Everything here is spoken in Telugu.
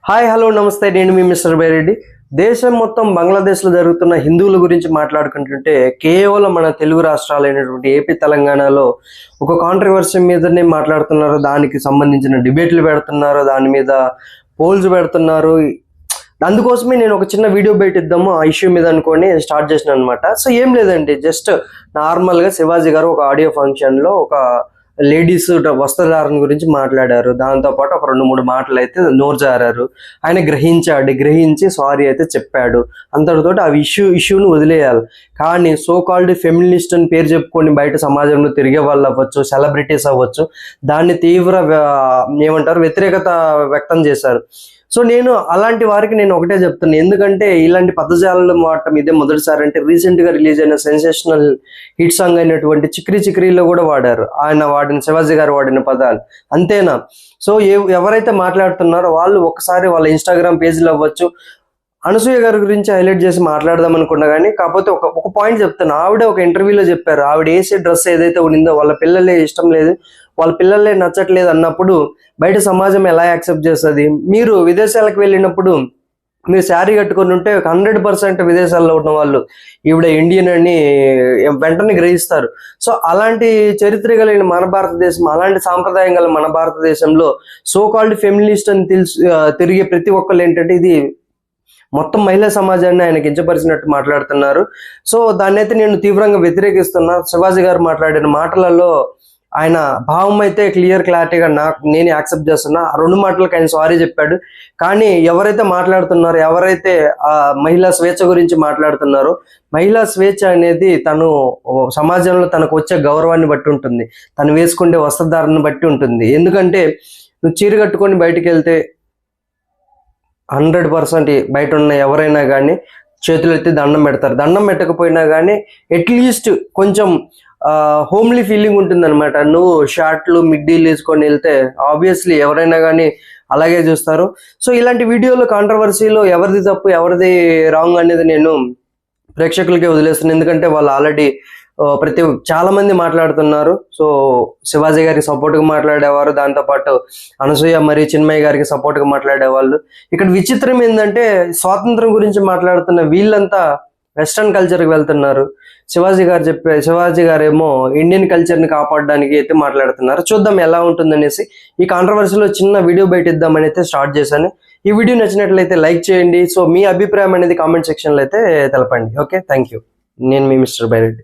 హాయ్ హలో నమస్తే, నేను మీ మిస్టర్ బైరెడ్డి. దేశం మొత్తం బంగ్లాదేశ్లో జరుగుతున్న హిందువుల గురించి మాట్లాడుకుంటుంటే కేవలం మన తెలుగు రాష్ట్రాలైనటువంటి ఏపీ తెలంగాణలో ఒక కాంట్రవర్సీ మీదనే మాట్లాడుతున్నారు. దానికి సంబంధించిన డిబేట్లు పెడుతున్నారు, దాని మీద పోల్స్ పెడుతున్నారు. అందుకోసమే నేను ఒక చిన్న వీడియో పెట్టిద్దాము ఆ ఇష్యూ మీద అనుకొని స్టార్ట్ చేసిన అనమాట. సో ఏం లేదండి, జస్ట్ నార్మల్గా శివాజీ గారు ఒక ఆడియో ఫంక్షన్లో ఒక లేడీస్ వస్త్రధారణ గురించి మాట్లాడారు. దాంతోపాటు ఒక 2-3 మాటలు అయితే నోరు జారారు. ఆయన గ్రహించి సారీ అయితే చెప్పాడు. అంతటితోటి ఆ ఇష్యూను వదిలేయాలి. కానీ సో కాల్డ్ ఫెమినిస్ట్ అని పేరు చెప్పుకొని బయట సమాజంలో తిరిగే వాళ్ళు అవ్వచ్చు, సెలబ్రిటీస్ అవ్వచ్చు, దాన్ని తీవ్ర వ్యతిరేకత వ్యక్తం చేశారు. సో నేను అలాంటి వారికి నేను ఒకటే చెప్తాను, ఎందుకంటే ఇలాంటి పదజాలం వాడటం ఇదే మొదటిసారి. అంటే రీసెంట్గా రిలీజ్ అయిన సెన్సేషనల్ హిట్ సాంగ్ అయినటువంటి చిక్రీలో కూడా వాడారు. ఆయన వాడిన శివాజీ గారు వాడిన పదాలు అంతేనా? సో ఎవరైతే మాట్లాడుతున్నారో వాళ్ళు ఒకసారి వాళ్ళ ఇన్స్టాగ్రామ్ పేజీలో అవ్వచ్చు, అనసూయ గారి గురించి హైలైట్ చేసి మాట్లాడదాం అనుకున్నా. కానీ కాకపోతే ఒక పాయింట్ చెప్తాను. ఆవిడ ఒక ఇంటర్వ్యూలో చెప్పారు, ఆవిడ వేసే డ్రెస్ ఏదైతే ఉండిందో వాళ్ళ పిల్లలే ఇష్టం లేదు, వాళ్ళ పిల్లలే నచ్చట్లేదు అన్నప్పుడు బయట సమాజం ఎలా యాక్సెప్ట్ చేస్తుంది? మీరు విదేశాలకు వెళ్ళినప్పుడు మీరు శారీ కట్టుకొని ఉంటే 100% విదేశాల్లో ఉన్న వాళ్ళు ఈవిడ ఇండియన్ అని వెంటనే గ్రహిస్తారు. సో అలాంటి చరిత్ర కలిగిన మన భారతదేశం, అలాంటి సాంప్రదాయం గల మన భారతదేశంలో సో కాల్డ్ ఫెమినిస్ట్ అని తిరిగే ప్రతి ఒక్కళ్ళు ఏంటంటే ఇది మొత్తం మహిళా సమాజాన్ని ఆయన కించపరిచినట్టు మాట్లాడుతున్నారు. సో దాన్ని అయితే నేను తీవ్రంగా వ్యతిరేకిస్తున్నా. శివాజీ గారు మాట్లాడిన మాటలలో ఆయన భావం అయితే క్లారిటీగా నేను యాక్సెప్ట్ చేస్తున్నా. 2 మాటలకు ఆయన సారీ చెప్పాడు. కానీ ఎవరైతే మాట్లాడుతున్నారో, ఎవరైతే ఆ మహిళా స్వేచ్ఛ గురించి మాట్లాడుతున్నారో, మహిళా స్వేచ్ఛ అనేది తను సమాజంలో తనకు వచ్చే గౌరవాన్ని బట్టి ఉంటుంది, తను వేసుకునే వస్త్రధారణను బట్టి ఉంటుంది. ఎందుకంటే నువ్వు చీర కట్టుకొని బయటికి వెళ్తే 100% బయట ఉన్న ఎవరైనా కానీ చేతులు ఎత్తి దండం పెడతారు. దండం పెట్టకపోయినా కానీ అట్లీస్ట్ కొంచెం హోమ్లీ ఫీలింగ్ ఉంటుంది అనమాట. నువ్వు షార్ట్లు మిడ్డీలు వేసుకొని వెళ్తే ఆబ్వియస్లీ ఎవరైనా కానీ అలాగే చూస్తారు. సో ఇలాంటి వీడియోలో కాంట్రవర్సీలో ఎవరిది తప్పు ఎవరిది రాంగ్ అనేది నేను ప్రేక్షకులకే వదిలేస్తున్నాను. ఎందుకంటే వాళ్ళు ఆల్రెడీ చాలా మంది మాట్లాడుతున్నారు. సో శివాజీ గారికి సపోర్ట్గా మాట్లాడేవారు, దాంతోపాటు అనసూయ మరియు చిన్మయ్య గారికి సపోర్ట్గా మాట్లాడేవాళ్ళు. ఇక్కడ విచిత్రం ఏంటంటే స్వాతంత్రం గురించి మాట్లాడుతున్న వీళ్ళంతా వెస్ట్రన్ కల్చర్కి వెళ్తున్నారు. శివాజీ గారు ఏమో ఇండియన్ కల్చర్ని కాపాడడానికి అయితే మాట్లాడుతున్నారు. చూద్దాం ఎలా ఉంటుందనేసి ఈ కాంట్రవర్సీలో చిన్న వీడియో బయటిద్దామని అయితే స్టార్ట్ చేశాను. ఈ వీడియో నచ్చినట్లయితే లైక్ చేయండి. సో మీ అభిప్రాయం అనేది కామెంట్ సెక్షన్లో అయితే తెలపండి. Okay, thank you. నేను మీ మిస్టర్ బైరెడ్డి.